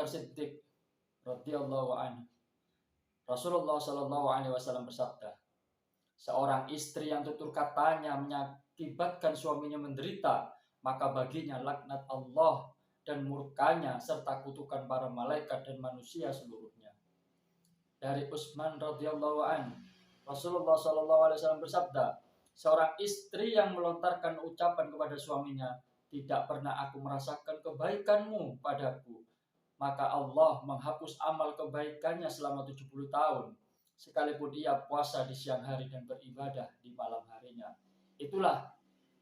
Bakar Siddiq radhiyallahu anhu, Rasulullah Shallallahu Alaihi Wasallam bersabda, seorang istri yang tutur katanya mengakibatkan suaminya menderita, maka baginya laknat Allah dan murkanya serta kutukan para malaikat dan manusia seluruhnya. Dari Utsman radhiyallahu anhu, Rasulullah Shallallahu Alaihi Wasallam bersabda, seorang istri yang melontarkan ucapan kepada suaminya, tidak pernah aku merasakan kebaikanmu padaku, maka Allah menghapus amal kebaikannya selama 70 tahun, sekalipun ia puasa di siang hari dan beribadah di malam harinya. Itulah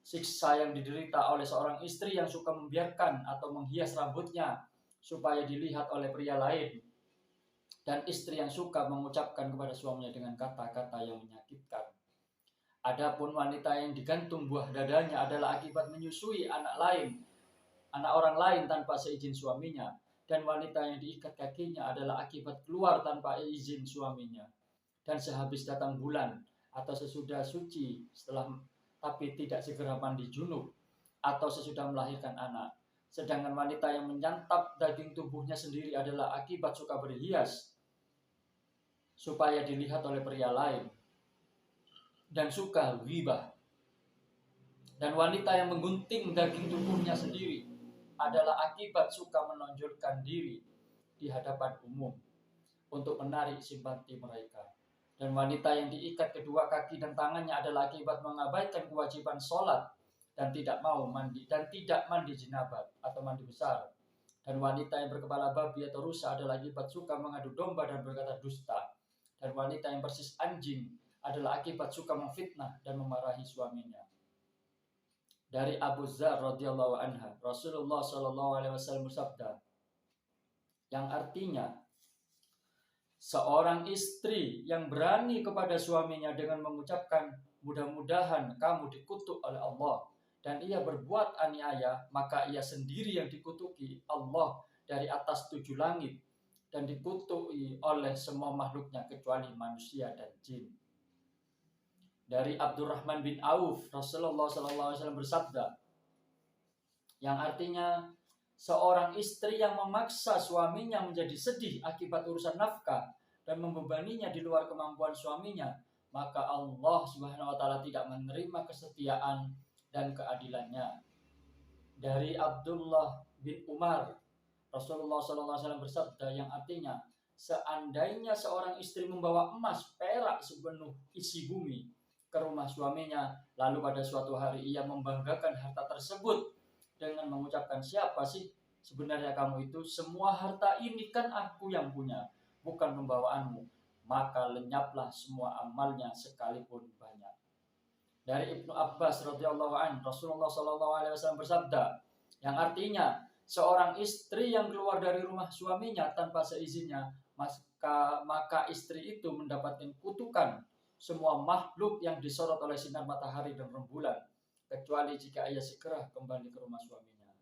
siksa yang diderita oleh seorang istri yang suka membiarkan atau menghias rambutnya supaya dilihat oleh pria lain, dan istri yang suka mengucapkan kepada suaminya dengan kata-kata yang menyakitkan. Adapun wanita yang digantung buah dadanya adalah akibat menyusui anak orang lain tanpa seizin suaminya, dan wanita yang diikat kakinya adalah akibat keluar tanpa izin suaminya, dan sehabis datang bulan atau sesudah suci tapi tidak segera mandi junub, atau sesudah melahirkan anak. Sedangkan wanita yang menyantap daging tubuhnya sendiri adalah akibat suka berhias supaya dilihat oleh pria lain dan suka ghibah. Dan wanita yang menggunting daging tubuhnya sendiri adalah akibat suka menonjolkan diri di hadapan umum untuk menarik simpati mereka. Dan wanita yang diikat kedua kaki dan tangannya adalah akibat mengabaikan kewajiban sholat dan tidak mau mandi dan tidak mandi jenabat atau mandi besar. Dan wanita yang berkepala babi atau rusa adalah akibat suka mengadu domba dan berkata dusta. Dan wanita yang persis anjing adalah akibat suka memfitnah dan memarahi suaminya. Dari Abu Dzar radhiyallahu anha, Rasulullah Shallallahu Alaihi Wasallam bersabda, yang artinya, seorang istri yang berani kepada suaminya dengan mengucapkan mudah-mudahan kamu dikutuk oleh Allah, dan ia berbuat aniaya, maka ia sendiri yang dikutuki Allah dari atas 7 langit dan dikutuki oleh semua makhluknya kecuali manusia dan jin. Dari Abdurrahman bin Auf, Rasulullah SAW bersabda, yang artinya, seorang istri yang memaksa suaminya menjadi sedih akibat urusan nafkah dan membebaninya di luar kemampuan suaminya, maka Allah Subhanahu wa Ta'ala tidak menerima kesetiaan dan keadilannya. Dari Abdullah bin Umar, Rasulullah SAW bersabda, yang artinya, seandainya seorang istri membawa emas, perak sepenuh isi bumi ke rumah suaminya, lalu pada suatu hari ia membanggakan harta tersebut dengan mengucapkan, siapa sih sebenarnya kamu itu? Semua harta ini kan aku yang punya, bukan pembawaanmu. Maka lenyaplah semua amalnya sekalipun banyak. Dari Ibnu Abbas radhiyallahu anhu, Rasulullah SAW bersabda, yang artinya, seorang istri yang keluar dari rumah suaminya tanpa seizinnya, maka istri itu mendapatkan kutukan semua makhluk yang disorot oleh sinar matahari dan rembulan, kecuali jika ia segera kembali ke rumah suaminya.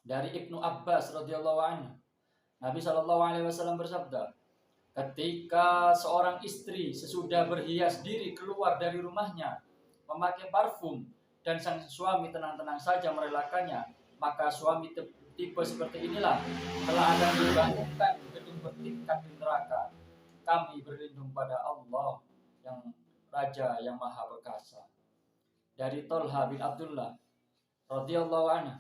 Dari Ibnu Abbas radhiyallahu anhu, Nabi SAW bersabda, ketika seorang istri sesudah berhias diri keluar dari rumahnya, memakai parfum, dan sang suami tenang-tenang saja merelakannya, maka suami tipe seperti inilah telah ada dibangunkan gedung bertingkat di neraka. Kami berlindung pada Allah yang Raja yang Maha Perkasa. Dari Tolha bin Abdullah radhiyallahu anhu,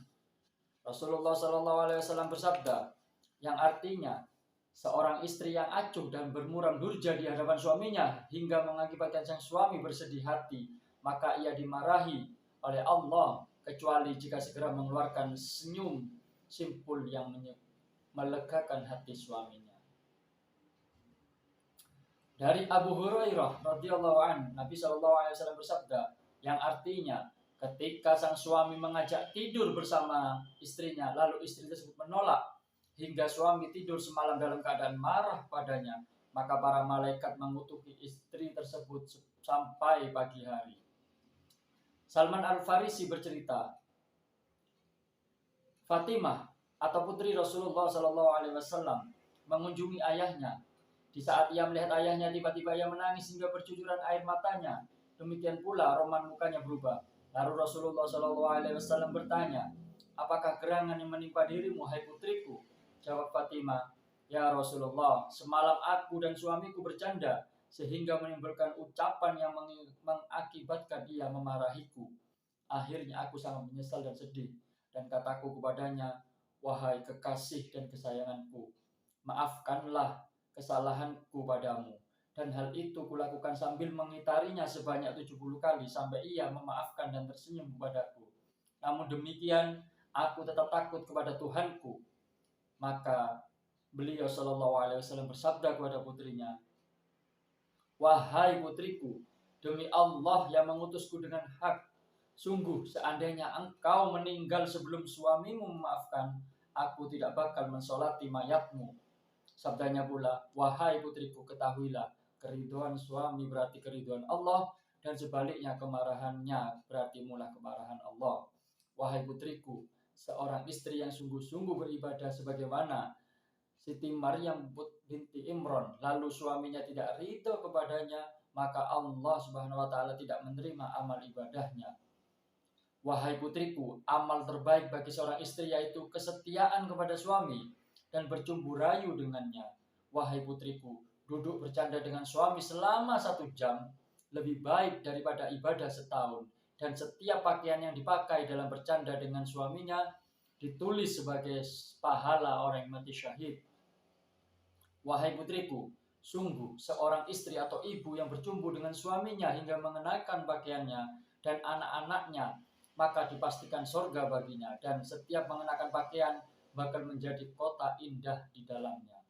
Rasulullah SAW bersabda, yang artinya, seorang istri yang acuh dan bermuram durja di hadapan suaminya hingga mengakibatkan sang suami bersedih hati, maka ia dimarahi oleh Allah, kecuali jika segera mengeluarkan senyum simpul yang melegakan hati suaminya. Dari Abu Hurairah radhiyallahu anhu, Nabi SAW bersabda, yang artinya, ketika sang suami mengajak tidur bersama istrinya, lalu istri tersebut menolak hingga suami tidur semalam dalam keadaan marah padanya, maka para malaikat mengutuki istri tersebut sampai pagi hari. Salman Al-Farisi bercerita, Fatimah atau putri Rasulullah SAW mengunjungi ayahnya. Di saat ia melihat ayahnya, tiba-tiba ia menangis hingga bercucuran air matanya. Demikian pula roman mukanya berubah. Lalu Rasulullah SAW bertanya, apakah gerangan yang menimpa dirimu, hai putriku? Jawab Fatimah, ya Rasulullah, semalam aku dan suamiku bercanda sehingga menimbulkan ucapan yang mengakibatkan ia memarahiku. Akhirnya aku sangat menyesal dan sedih, dan kataku kepadanya, wahai kekasih dan kesayanganku, maafkanlah kesalahanku padamu. Dan hal itu kulakukan sambil mengitarinya sebanyak 70 kali sampai ia memaafkan dan tersenyum kepadaku. Namun demikian, aku tetap takut kepada Tuhanku. Maka beliau SAW bersabda kepada putrinya, wahai putriku, demi Allah yang mengutusku dengan hak, sungguh seandainya engkau meninggal sebelum suamimu memaafkan, aku tidak bakal mensolati mayatmu. Sabdanya pula, wahai putriku, ketahuilah, keriduan suami berarti keriduan Allah, dan sebaliknya kemarahannya berarti mula kemarahan Allah. Wahai putriku, seorang istri yang sungguh-sungguh beribadah sebagaimana Siti Maryam binti Imran, lalu suaminya tidak ridho kepadanya, maka Allah Subhanahu wa taala tidak menerima amal ibadahnya. Wahai putriku, amal terbaik bagi seorang istri yaitu kesetiaan kepada suami dan bercumbu rayu dengannya. Wahai putriku, duduk bercanda dengan suami selama 1 jam lebih baik daripada ibadah setahun. Dan setiap pakaian yang dipakai dalam bercanda dengan suaminya ditulis sebagai pahala orang yang mati syahid. Wahai putriku, sungguh seorang istri atau ibu yang bercumbu dengan suaminya hingga mengenakan pakaiannya dan anak-anaknya, maka dipastikan surga baginya, dan setiap mengenakan pakaian bakal menjadi kota indah di dalamnya.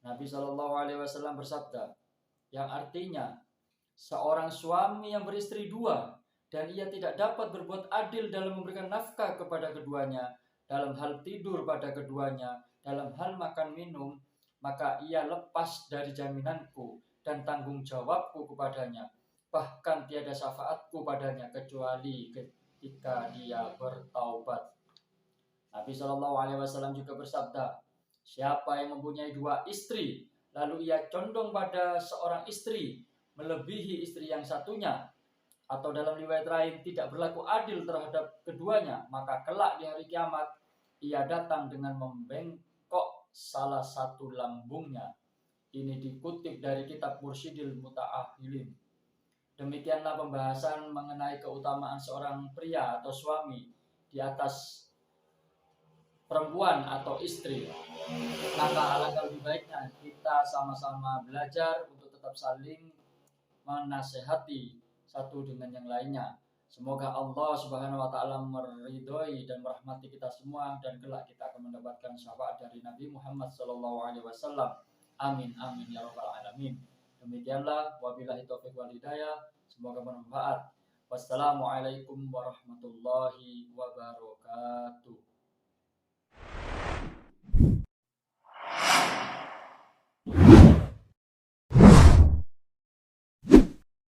Nabi SAW bersabda, yang artinya seorang suami yang beristri 2 dan ia tidak dapat berbuat adil dalam memberikan nafkah kepada keduanya, dalam hal tidur pada keduanya, dalam hal makan minum, maka ia lepas dari jaminanku dan tanggung jawabku kepadanya. Bahkan tiada syafaatku padanya kecuali ketika dia bertaubat. Nabi SAW juga bersabda, siapa yang mempunyai 2 istri, lalu ia condong pada seorang istri melebihi istri yang satunya, atau dalam riwayat lain tidak berlaku adil terhadap keduanya, maka kelak di hari kiamat ia datang dengan membengkok salah satu lambungnya. Ini dikutip dari kitab Mursyidil Muta'ahilin. Demikianlah pembahasan mengenai keutamaan seorang pria atau suami di atas perempuan atau istri. Maka alangkah lebih baiknya kita sama-sama belajar untuk tetap saling menasehati satu dengan yang lainnya. Semoga Allah Subhanahu wa taala meridhoi dan merahmati kita semua, dan kelak kita akan mendapatkan syafaat dari Nabi Muhammad SAW. Amin amin ya rabbal alamin. Demikianlah, wabillahi taufiq wal hidayah. Semoga bermanfaat. Wassalamualaikum warahmatullahi wabarakatuh.